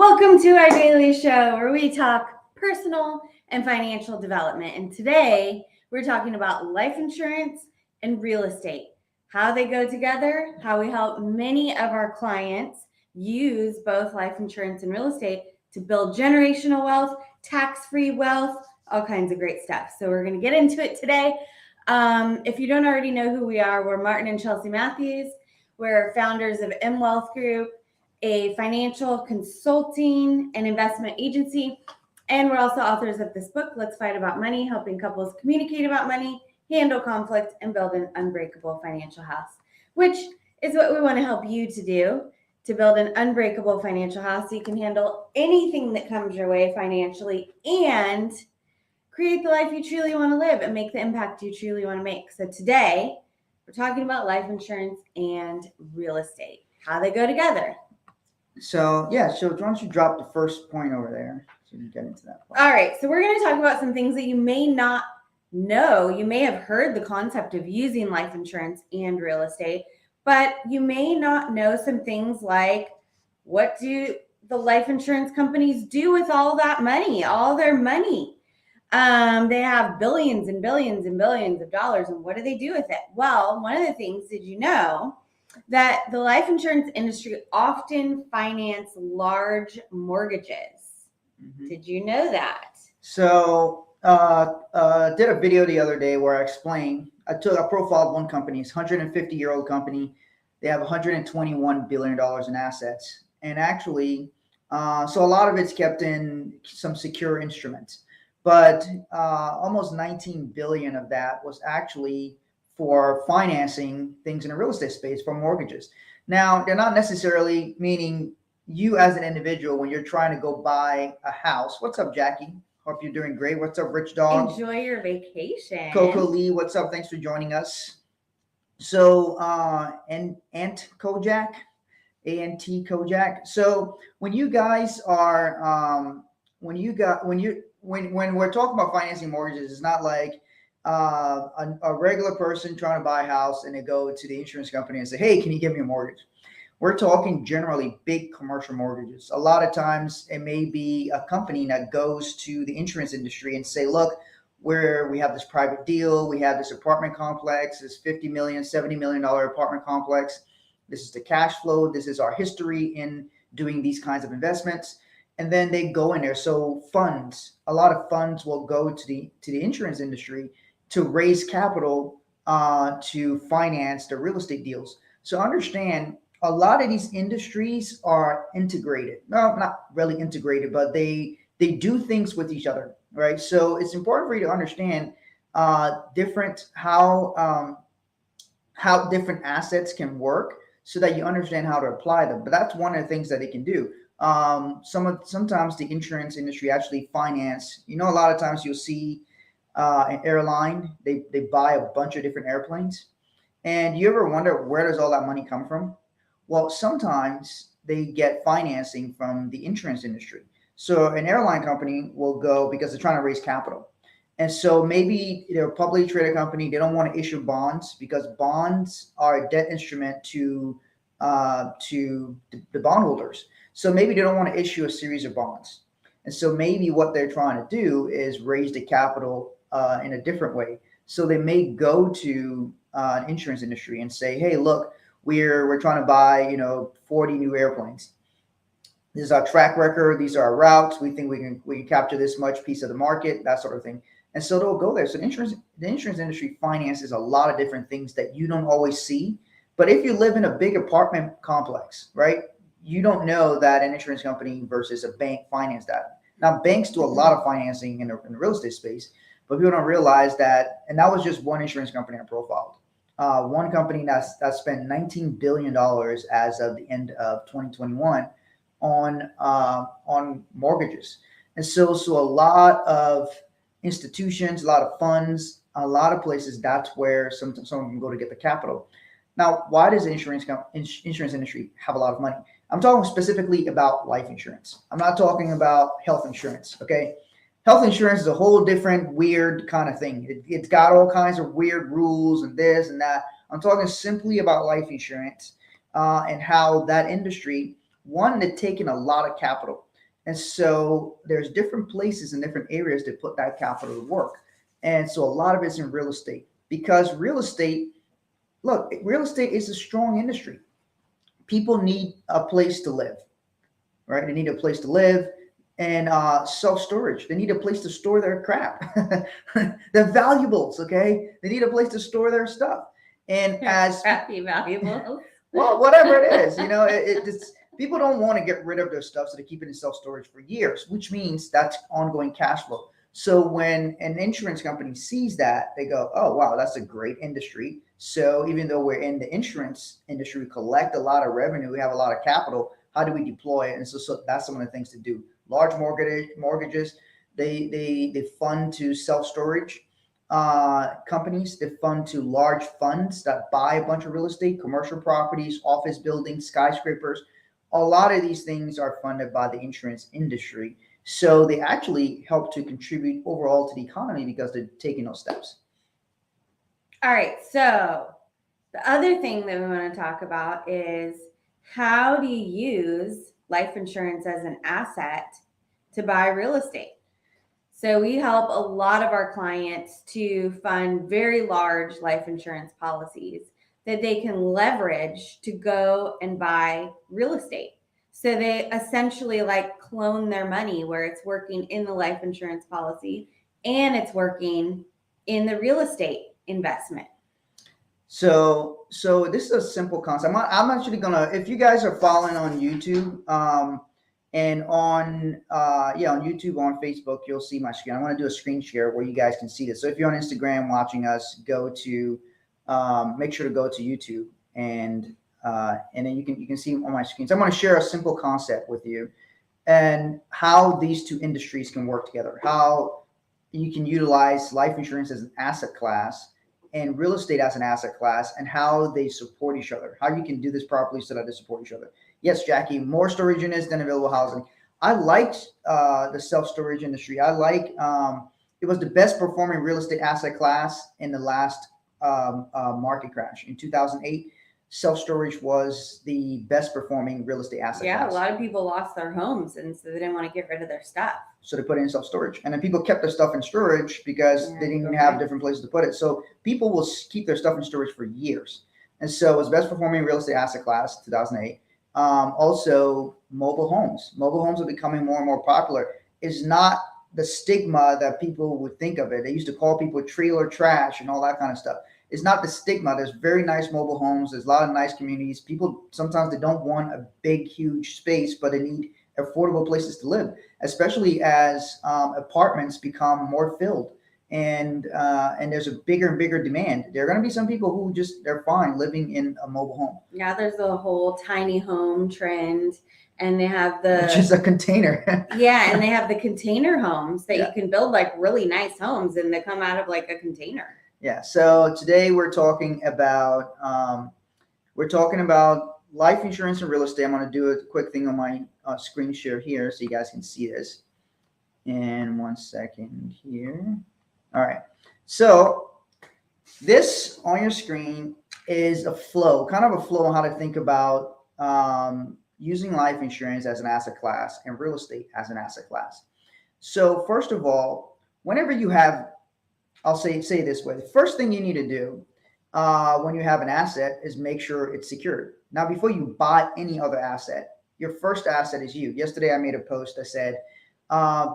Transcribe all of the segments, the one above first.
Welcome to our daily show where we talk personal and financial development. And today we're talking about life insurance and real estate, how they go together, how we help many of our clients use both life insurance and real estate to build generational wealth, tax-free wealth, all kinds of great stuff. So we're going to get into it today. If you don't already know who we are, we're Martin and Chelsea Matthews. We're founders of M Wealth Group, a financial consulting and investment agency. And we're also authors of this book, Let's Fight About Money, helping couples communicate about money, handle conflict, and build an unbreakable financial house, which is what we want to help you to do, to build an unbreakable financial house so you can handle anything that comes your way financially and create the life you truly want to live and make the impact you truly want to make. So today, we're talking about life insurance and real estate, how they go together. So why don't you drop the first point over there so we can get into that part. All right, so we're going to talk about some things that you may not know. You may have heard the concept of using life insurance and real estate, but you may not know some things like, what do the life insurance companies do with all that money, all their money? They have billions and billions and billions of dollars, and what do they do with it? Well, one of the things, did you know that the life insurance industry often finance large mortgages? Mm-hmm. Did you know that? So did a video the other day where I explained, I profiled one company. It's a 150-year-old company. They have $121 billion in assets. And actually, so a lot of it's kept in some secure instruments. But almost 19 billion of that was actually for financing things in the real estate space for mortgages. Now, they're not necessarily meaning you as an individual when you're trying to go buy a house. What's up, Jackie? Hope you're doing great. What's up, Rich Dog? Enjoy your vacation. Coco Lee, what's up? Thanks for joining us. So, and Ant Kojak, A-N-T Kojak. So when you guys are, when we're talking about financing mortgages, it's not like a regular person trying to buy a house and they go to the insurance company and say, hey, can you give me a mortgage? We're talking generally big commercial mortgages. A lot of times it may be a company that goes to the insurance industry and say, look, we have this private deal. We have this apartment complex, this $50 million, $70 million apartment complex. This is the cash flow. This is our history in doing these kinds of investments. And then they go in there. So a lot of funds will go to the insurance industry to raise capital to finance the real estate deals. So understand, a lot of these industries are integrated. No, not really integrated, but they do things with each other, right? So it's important for you to understand how different assets can work so that you understand how to apply them. But that's one of the things that they can do. Sometimes the insurance industry actually finance, a lot of times you'll see an airline, they buy a bunch of different airplanes. And you ever wonder, where does all that money come from? Well, sometimes they get financing from the insurance industry. So an airline company will go because they're trying to raise capital. And so maybe they're a publicly traded company. They don't want to issue bonds because bonds are a debt instrument to the bondholders. So maybe they don't want to issue a series of bonds. And so maybe what they're trying to do is raise the capital in a different way. So they may go to an insurance industry and say, hey, look, we're trying to buy, 40 new airplanes. This is our track record. These are our routes. We think we can capture this much piece of the market, that sort of thing. And so they'll go there. So the insurance industry finances a lot of different things that you don't always see. But if you live in a big apartment complex, right, you don't know that an insurance company versus a bank finance that. Now, banks do a lot of financing in the real estate space, but people don't realize that. And that was just one insurance company I profiled. One company that spent $19 billion as of the end of 2021 on mortgages. And so a lot of institutions, a lot of funds, a lot of places, that's where some of them go to get the capital. Now, why does the insurance industry have a lot of money? I'm talking specifically about life insurance. I'm not talking about health insurance, okay? Health insurance is a whole different weird kind of thing. It's got all kinds of weird rules and this and that. I'm talking simply about life insurance and how that industry, one, they've taken a lot of capital. And so there's different places and different areas to put that capital to work. And so a lot of it's in real estate, because real estate, look, real estate is a strong industry. People need a place to live, right? They need a place to live, and self-storage. They need a place to store their crap, their valuables. Okay, they need a place to store their stuff. And as Crappy valuable. well, whatever it is, it's, people don't want to get rid of their stuff, so they keep it in self-storage for years, which means that's ongoing cash flow. So when an insurance company sees that, they go, oh, wow, that's a great industry. So even though we're in the insurance industry, we collect a lot of revenue, we have a lot of capital, how do we deploy it? And so that's some of the things to do. Large mortgages, they fund to self-storage companies. They fund to large funds that buy a bunch of real estate, commercial properties, office buildings, skyscrapers. A lot of these things are funded by the insurance industry. So they actually help to contribute overall to the economy because they're taking those steps. All right. So the other thing that we want to talk about is, how do you use life insurance as an asset to buy real estate? So we help a lot of our clients to fund very large life insurance policies that they can leverage to go and buy real estate. So they essentially like clone their money, where it's working in the life insurance policy and it's working in the real estate investment. So this is a simple concept. I'm actually gonna, if you guys are following on YouTube, and on on YouTube, on Facebook, you'll see my screen. I want to do a screen share where you guys can see this. So if you're on Instagram watching us, go to make sure to go to YouTube, and then you can see on my screen. So I'm going to share a simple concept with you, and how these two industries can work together. How you can utilize life insurance as an asset class and real estate as an asset class, and how they support each other. How you can do this properly so that they support each other. Yes, Jackie, more storage units than available housing. I liked the self-storage industry. I like it was the best performing real estate asset class in the last market crash in 2008. Self-storage was the best performing real estate asset class. Yeah, a lot of people lost their homes, and so they didn't want to get rid of their stuff. So they put it in self-storage, and then people kept their stuff in storage because they didn't have different places to put it. So people will keep their stuff in storage for years. And so it was best performing real estate asset class, 2008. Also, mobile homes. Mobile homes are becoming more and more popular. It's not the stigma that people would think of it. They used to call people trailer trash and all that kind of stuff. It's not the stigma. There's very nice mobile homes. There's a lot of nice communities. People, sometimes they don't want a big, huge space, but they need affordable places to live, especially as apartments become more filled. And there's a bigger and bigger demand. There are going to be some people who they're fine living in a mobile home. Yeah, there's a whole tiny home trend, and they have which is a container. Yeah, and they have the container homes that you can build like really nice homes, and they come out of like a container. Yeah. So today we're talking about life insurance and real estate. I'm going to do a quick thing on my screen share here so you guys can see this. And 1 second here. All right. So this on your screen is a flow, kind of a flow on how to think about using life insurance as an asset class and real estate as an asset class. So first of all, whenever you have, I'll say it this way, the first thing you need to do when you have an asset is make sure it's secured. Now, before you buy any other asset, your first asset is you. Yesterday, I made a post that said,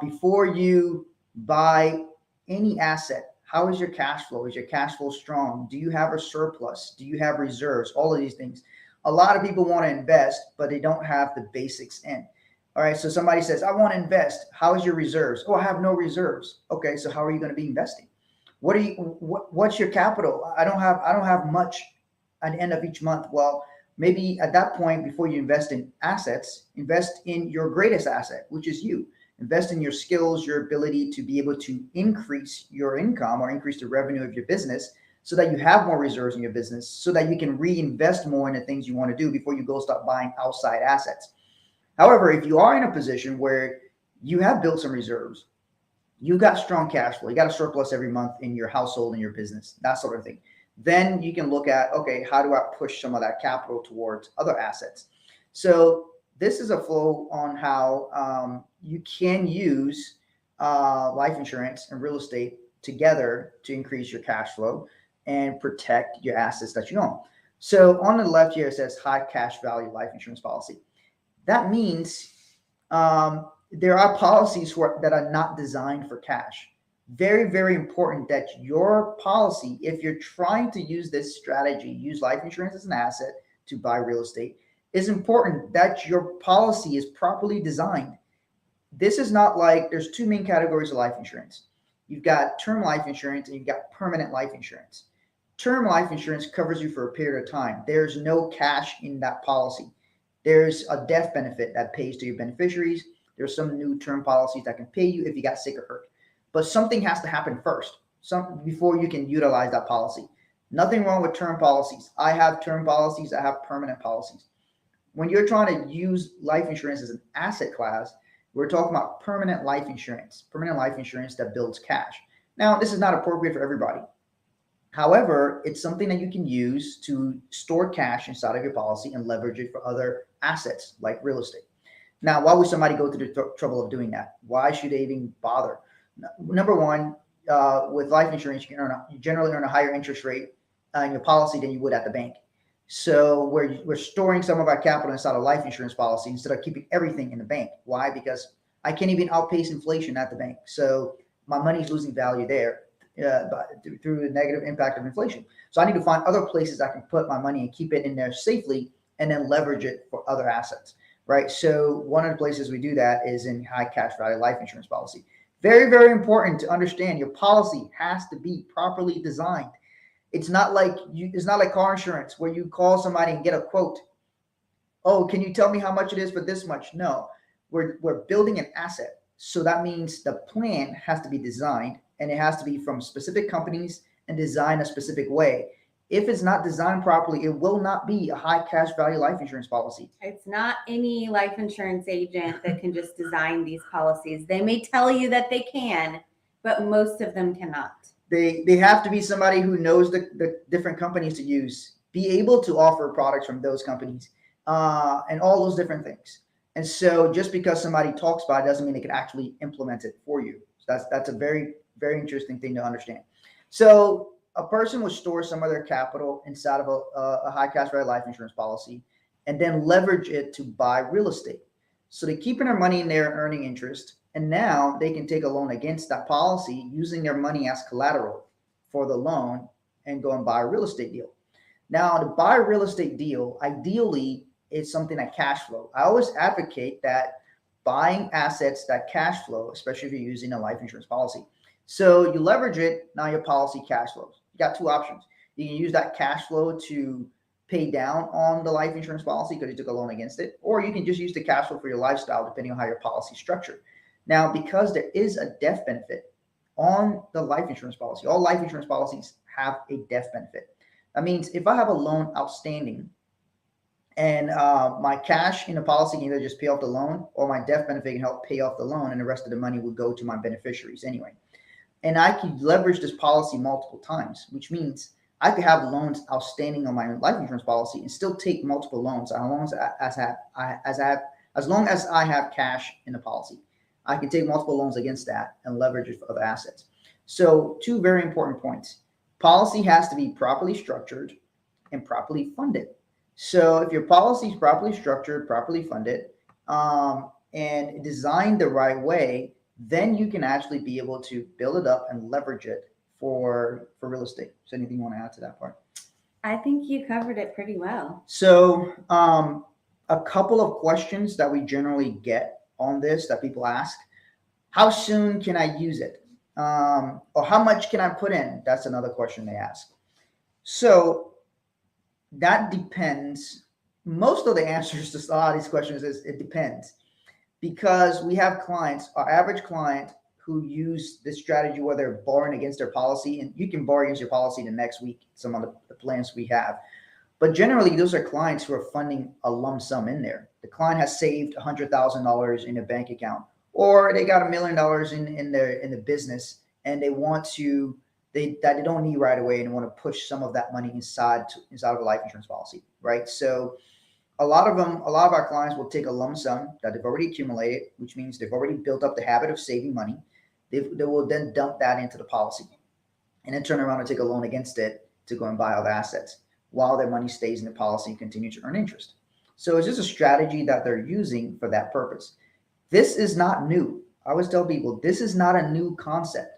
before you buy any asset, how is your cash flow? Is your cash flow strong? Do you have a surplus? Do you have reserves? All of these things. A lot of people want to invest, but they don't have the basics in. All right. So somebody says, I want to invest. How is your reserves? Oh, I have no reserves. Okay. So how are you going to be investing? What's your capital? I don't have much at the end of each month. Well, maybe at that point, before you invest in assets, invest in your greatest asset, which is you. Invest in your skills, your ability to be able to increase your income or increase the revenue of your business so that you have more reserves in your business, so that you can reinvest more in the things you want to do before you go start buying outside assets. However, if you are in a position where you have built some reserves, you got strong cash flow, you got a surplus every month in your household and your business, that sort of thing, then you can look at, okay, how do I push some of that capital towards other assets? So this is a flow on how you can use life insurance and real estate together to increase your cash flow and protect your assets that you own. So on the left here, it says high cash value life insurance policy. That means there are policies that are not designed for cash. Very, very important that your policy, if you're trying to use this strategy, use life insurance as an asset to buy real estate, is important that your policy is properly designed. This is not like, there's two main categories of life insurance. You've got term life insurance and you've got permanent life insurance. Term life insurance covers you for a period of time. There's no cash in that policy. There's a death benefit that pays to your beneficiaries. There's some new term policies that can pay you if you got sick or hurt. But something has to happen first, before you can utilize that policy. Nothing wrong with term policies. I have term policies. I have permanent policies. When you're trying to use life insurance as an asset class, we're talking about permanent life insurance that builds cash. Now, this is not appropriate for everybody. However, it's something that you can use to store cash inside of your policy and leverage it for other assets like real estate. Now, why would somebody go through the trouble of doing that? Why should they even bother? Number one, with life insurance, you generally earn a higher interest rate in your policy than you would at the bank. So we're storing some of our capital inside a life insurance policy instead of keeping everything in the bank. Why? Because I can't even outpace inflation at the bank. So my money's losing value there through the negative impact of inflation. So I need to find other places I can put my money and keep it in there safely and then leverage it for other assets, right? So one of the places we do that is in high cash value life insurance policy. Very, very important to understand your policy has to be properly designed. It's not like car insurance where you call somebody and get a quote. Oh, can you tell me how much it is for this much? No, we're building an asset. So that means the plan has to be designed and it has to be from specific companies and designed a specific way. If it's not designed properly, it will not be a high cash value life insurance policy. It's not any life insurance agent that can just design these policies. They may tell you that they can, but most of them cannot. They have to be somebody who knows the different companies to use, be able to offer products from those companies, and all those different things. And so just because somebody talks about it doesn't mean they can actually implement it for you. So that's a very, very interesting thing to understand. So a person would store some of their capital inside of a high cash value life insurance policy and then leverage it to buy real estate. So they're keeping their money in there earning interest. And now they can take a loan against that policy using their money as collateral for the loan and go and buy a real estate deal. Now, to buy a real estate deal, ideally, is something that cash flow. I always advocate that buying assets that cash flow, especially if you're using a life insurance policy. So you leverage it, now your policy cash flows. You got two options. You can use that cash flow to pay down on the life insurance policy because you took a loan against it, or you can just use the cash flow for your lifestyle, depending on how your policy is structured. Now, because there is a death benefit on the life insurance policy, all life insurance policies have a death benefit. That means if I have a loan outstanding and my cash in the policy can either just pay off the loan or my death benefit can help pay off the loan and the rest of the money will go to my beneficiaries anyway. And I could leverage this policy multiple times, which means I could have loans outstanding on my life insurance policy and still take multiple loans as long as I have cash in the policy. I can take multiple loans against that and leverage it for other assets. So two very important points. Policy has to be properly structured and properly funded. So if your policy is properly structured, properly funded, and designed the right way, then you can actually be able to build it up and leverage it for real estate. So anything you want to add to that part? I think you covered it pretty well. So a couple of questions that we generally get on this that people ask: how soon can I use it? Or how much can I put in? That's another question they ask. So that depends. Most of the answers to a lot of these questions is it depends, because we have clients, our average client, who use this strategy where they're borrowing against their policy, and you can borrow against your policy the next week, some of the plans we have. But generally, those are clients who are funding a lump sum in there. The client has saved $100,000 in a bank account, or they got $1 million in the business, and they want to they don't need right away and want to push some of that money inside of a life insurance policy, right? So A lot of our clients will take a lump sum that they've already accumulated, which means they've already built up the habit of saving money. They will then dump that into the policy and then turn around and take a loan against it to go and buy other assets while their money stays in the policy and continue to earn interest. So it's just a strategy that they're using for that purpose. This is not new. I always tell people this is not a new concept.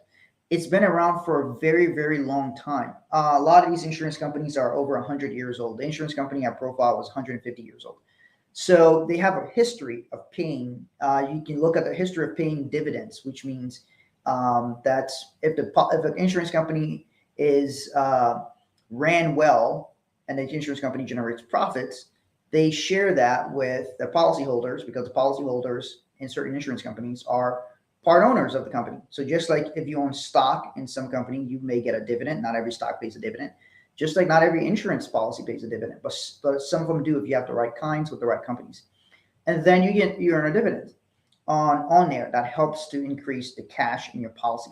It's been around for a very, very long time. A lot of these insurance companies are over 100 years old. The insurance company I profiled was 150 years old. So they have a history of paying. You can look at the history of paying dividends, which means that if an insurance company is ran well and the insurance company generates profits, they share that with the policyholders because the policyholders in certain insurance companies are part owners of the company. So just like if you own stock in some company, you may get a dividend. Not every stock pays a dividend. Just like not every insurance policy pays a dividend, but some of them do if you have the right kinds with the right companies. And then you earn a dividend on there that helps to increase the cash in your policy.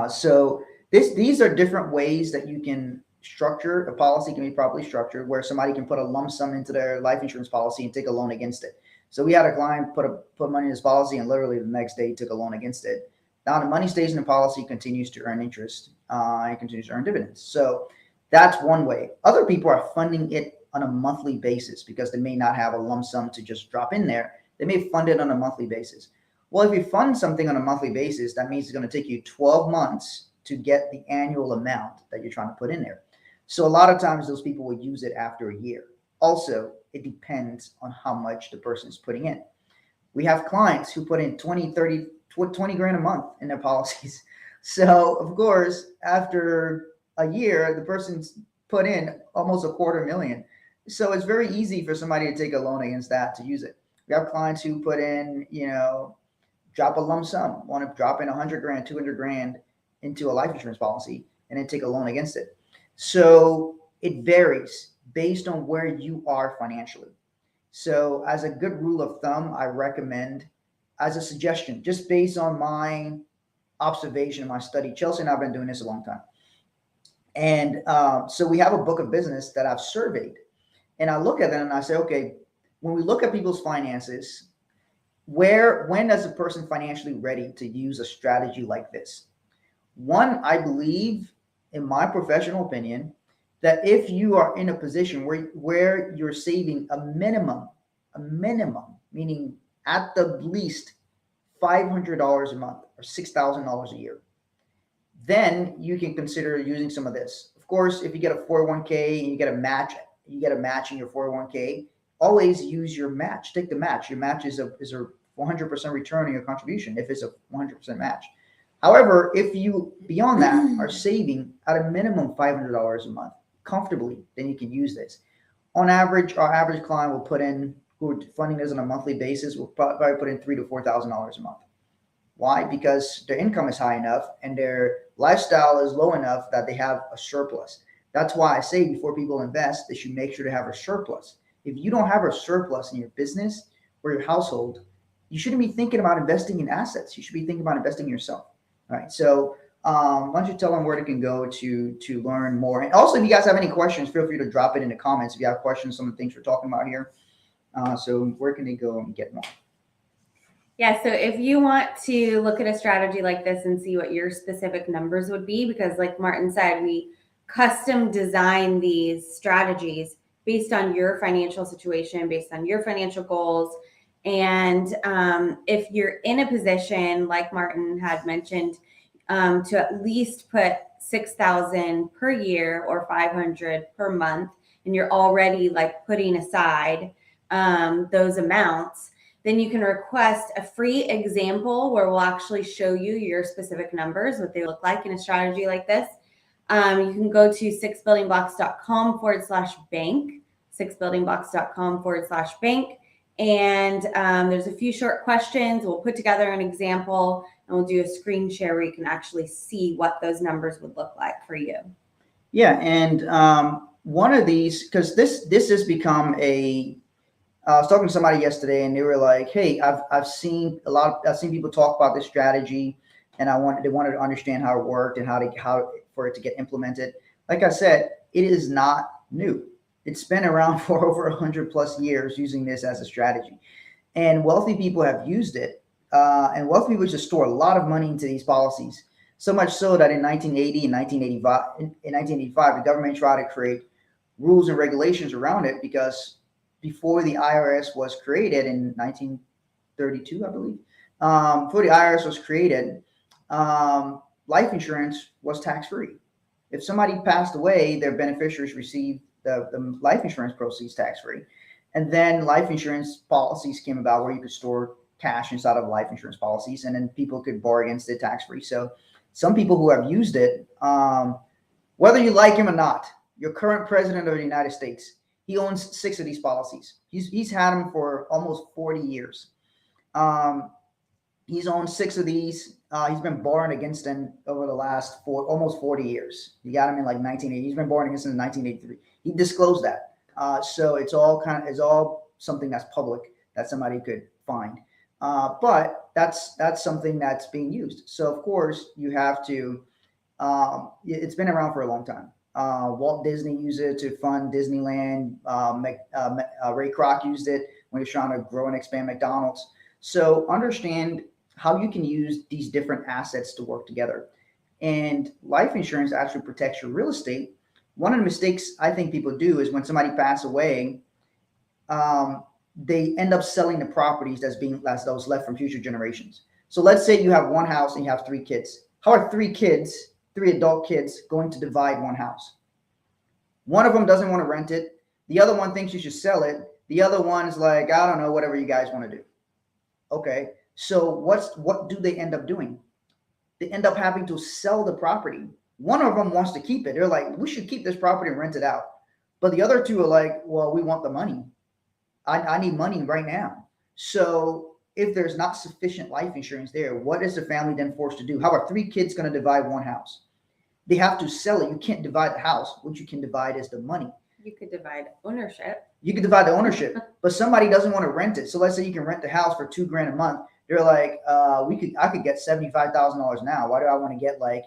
So these are different ways that you can structure a policy. Can be properly structured where somebody can put a lump sum into their life insurance policy and take a loan against it. So we had a client put money in his policy and literally the next day he took a loan against it. Now the money stays in the policy, continues to earn interest, and continues to earn dividends. So that's one way. Other people are funding it on a monthly basis because they may not have a lump sum to just drop in there. They may fund it on a monthly basis. Well, if you fund something on a monthly basis, that means it's going to take you 12 months to get the annual amount that you're trying to put in there. So a lot of times those people will use it after a year. Also, it depends on how much the person is putting in. We have clients who put in 20, 30, 20 grand a month in their policies. So of course, after a year, the person's put in almost $250,000. So it's very easy for somebody to take a loan against that to use it. We have clients who put in, drop a lump sum, want to drop in 100 grand, 200 grand into a life insurance policy and then take a loan against it. So it varies based on where you are financially. So as a good rule of thumb, I recommend, as a suggestion, just based on my observation and my study, Chelsea and I have been doing this a long time. And so we have a book of business that I've surveyed. And I look at them and I say, okay, when we look at people's finances, when is a person financially ready to use a strategy like this? One, I believe, in my professional opinion, that if you are in a position where you're saving a minimum, meaning at the least $500 a month or $6,000 a year, then you can consider using some of this. Of course, if you get a 401k and you get a match in your 401k, always use your match. Take the match. Your match is a 100% return on your contribution if it's a 100% match. However, if you, beyond that, are saving at a minimum $500 a month comfortably, then you can use this. On average, our average client will put in, who are funding this on a monthly basis, will probably put in $3,000 to $4,000 a month. Why? Because their income is high enough and their lifestyle is low enough that they have a surplus. That's why I say before people invest, they should make sure to have a surplus. If you don't have a surplus in your business or your household, you shouldn't be thinking about investing in assets. You should be thinking about investing in yourself. All right. So why don't you tell them where they can go to learn more? And also, if you guys have any questions, feel free to drop it in the comments. If you have questions, some of the things we're talking about here. So where can they go and get more? Yeah, so if you want to look at a strategy like this and see what your specific numbers would be, because like Martin said, we custom design these strategies based on your financial situation, based on your financial goals. And if you're in a position, like Martin had mentioned, to at least put $6,000 per year or $500 per month, and you're already like putting aside those amounts, then you can request a free example where we'll actually show you your specific numbers, what they look like in a strategy like this. You can go to sixbuildingblocks.com/bank, sixbuildingblocks.com/bank. And there's a few short questions. We'll put together an example and we'll do a screen share where you can actually see what those numbers would look like for you. Yeah. And one of these, because this has become I was talking to somebody yesterday and they were like, hey, I've seen people talk about this strategy and they wanted to understand how it worked and how for it to get implemented. Like I said, it is not new. It's been around for over 100 plus years using this as a strategy. And wealthy people have used it. And wealthy people just store a lot of money into these policies. So much so that in 1980 and 1985, the government tried to create rules and regulations around it because before the IRS was created in 1932, I believe, before the IRS was created, life insurance was tax-free. If somebody passed away, their beneficiaries received the life insurance proceeds tax-free. And then life insurance policies came about where you could store cash inside of life insurance policies, and then people could borrow against it tax-free. So some people who have used it, whether you like him or not, your current president of the United States, he owns 6 of these policies. He's had them for almost 40 years. He's owned 6 of these. He's been borrowing against them over the last almost 40 years. He got them in like 1980. He's been borrowing against them in 1983. He disclosed that. So it's all something that's public that somebody could find. But that's something that's being used. So of course you have to. It's been around for a long time. Walt Disney used it to fund Disneyland. Ray Kroc used it when he was trying to grow and expand McDonald's. So understand how you can use these different assets to work together. And life insurance actually protects your real estate. One of the mistakes I think people do is when somebody passes away, they end up selling the properties that was left from future generations. So let's say you have one house and you have 3 kids. How are 3 adult kids, going to divide one house? One of them doesn't want to rent it. The other one thinks you should sell it. The other one's like, I don't know, whatever you guys want to do. Okay, so what do they end up doing? They end up having to sell the property. One of them wants to keep it. They're like, we should keep this property and rent it out. But the other 2 are like, well, we want the money. I need money right now. So if there's not sufficient life insurance there, what is the family then forced to do? How are 3 kids going to divide one house? They have to sell it. You can't divide the house. What you can divide is the money. You could divide ownership. You could divide the ownership, but somebody doesn't want to rent it. So let's say you can rent the house for $2,000 a month. They're like, I could get $75,000 now. Why do I want to get like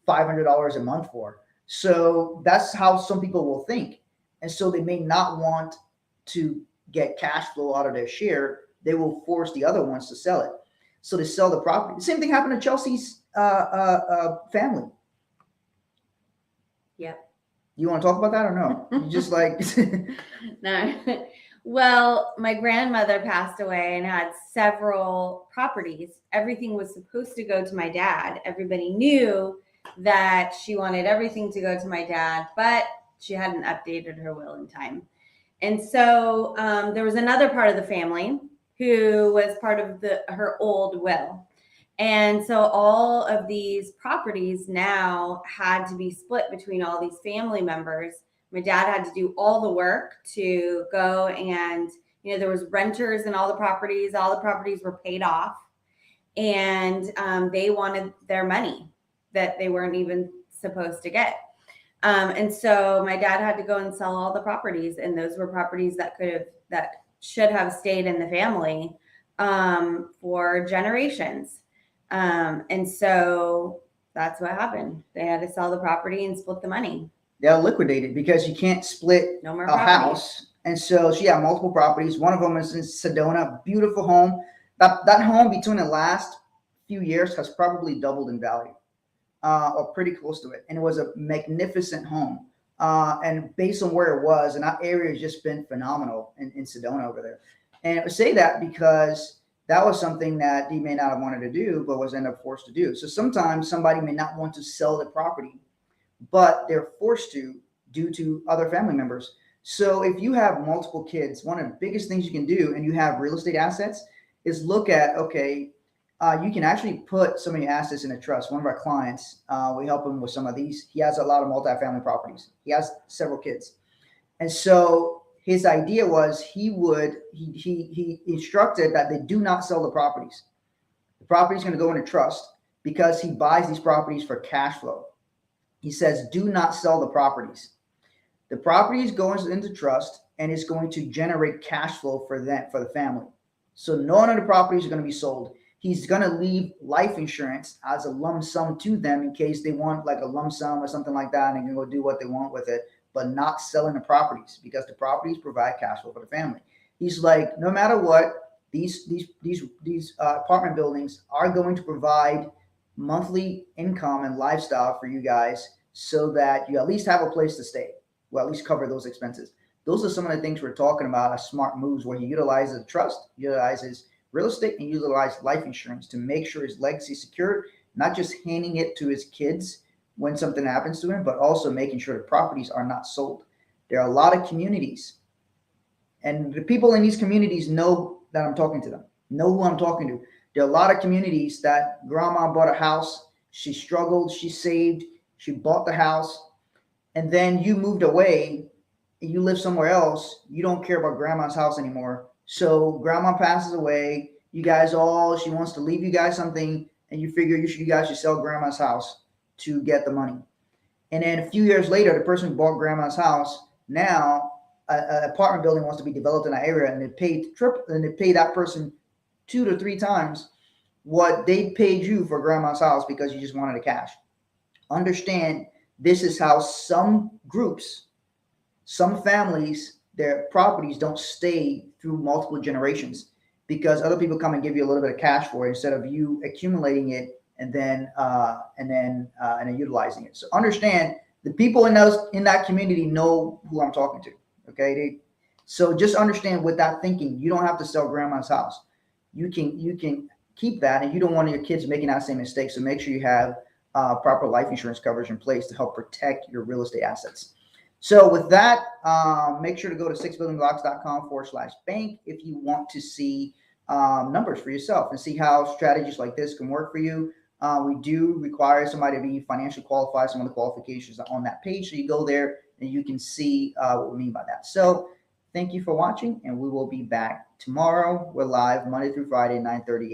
$500 a month for? So that's how some people will think. And so they may not want to get cash flow out of their share. They will force the other ones to sell it. So they sell the property. The same thing happened to Chelsea's family. Yep. You want to talk about that or no? You just like No. Well, my grandmother passed away and had several properties. Everything was supposed to go to my dad. Everybody knew that she wanted everything to go to my dad, but she hadn't updated her will in time. And so there was another part of the family who was part of her old will. And so all of these properties now had to be split between all these family members. My dad had to do all the work to go and, there was renters in all the properties. All the properties were paid off. And they wanted their money that they weren't even supposed to get. And so my dad had to go and sell all the properties. And those were properties that should have stayed in the family for generations. And so that's what happened. They had to sell the property and split the money. They'll liquidate it because you can't split no more a house. And so she had multiple properties. One of them is in Sedona, beautiful home. That home between the last few years has probably doubled in value, or pretty close to it. And it was a magnificent home. And based on where it was, and that area has just been phenomenal in Sedona over there. And I would say that because that was something that he may not have wanted to do, but was ended up forced to do. So sometimes somebody may not want to sell the property, but they're forced to due to other family members. So if you have multiple kids, one of the biggest things you can do, and you have real estate assets, is look at, you can actually put some of your assets in a trust. One of our clients, we help him with some of these. He has a lot of multifamily properties. He has several kids. And so his idea was he instructed that they do not sell the properties. The property is going to go into trust because he buys these properties for cash flow. He says, do not sell the properties. The property is going into trust and it's going to generate cash flow for the family. So none of the properties are going to be sold. He's going to leave life insurance as a lump sum to them in case they want like a lump sum or something like that, and they can go do what they want with it. but not selling the properties because the properties provide cash flow for the family. He's like, no matter what, these apartment buildings are going to provide monthly income and lifestyle for you guys so that you at least have a place to stay. Well, at least cover those expenses. Those are some of the things we're talking about as smart moves where he utilizes trust, utilizes real estate, and utilizes life insurance to make sure his legacy is secured, not just handing it to his kids when something happens to him, but also making sure the properties are not sold. There are a lot of communities, and the people in these communities know that I'm talking to them, know who I'm talking to. There are a lot of communities that grandma bought a house, she struggled, she saved, she bought the house, and then you moved away, you live somewhere else, you don't care about grandma's house anymore. So grandma passes away, you guys she wants to leave you guys something, and you figure you guys should sell grandma's house to get the money. And then a few years later, the person who bought grandma's house, now an apartment building wants to be developed in that area, and they pay that person 2 to 3 times what they paid you for grandma's house because you just wanted the cash. Understand, this is how some groups, some families, their properties don't stay through multiple generations because other people come and give you a little bit of cash for it instead of you accumulating it and then utilizing it. So understand, the people in that community know who I'm talking to. Okay, so just understand with that thinking, you don't have to sell grandma's house. You can keep that, and you don't want your kids making that same mistake. So make sure you have proper life insurance coverage in place to help protect your real estate assets. So with that, make sure to go to 6buildingblocks.com/bank if you want to see numbers for yourself and see how strategies like this can work for you. We do require somebody to be financially qualified. Some of the qualifications are on that page. So you go there and you can see what we mean by that. So thank you for watching, and we will be back tomorrow. We're live Monday through Friday, 9:30 a.m.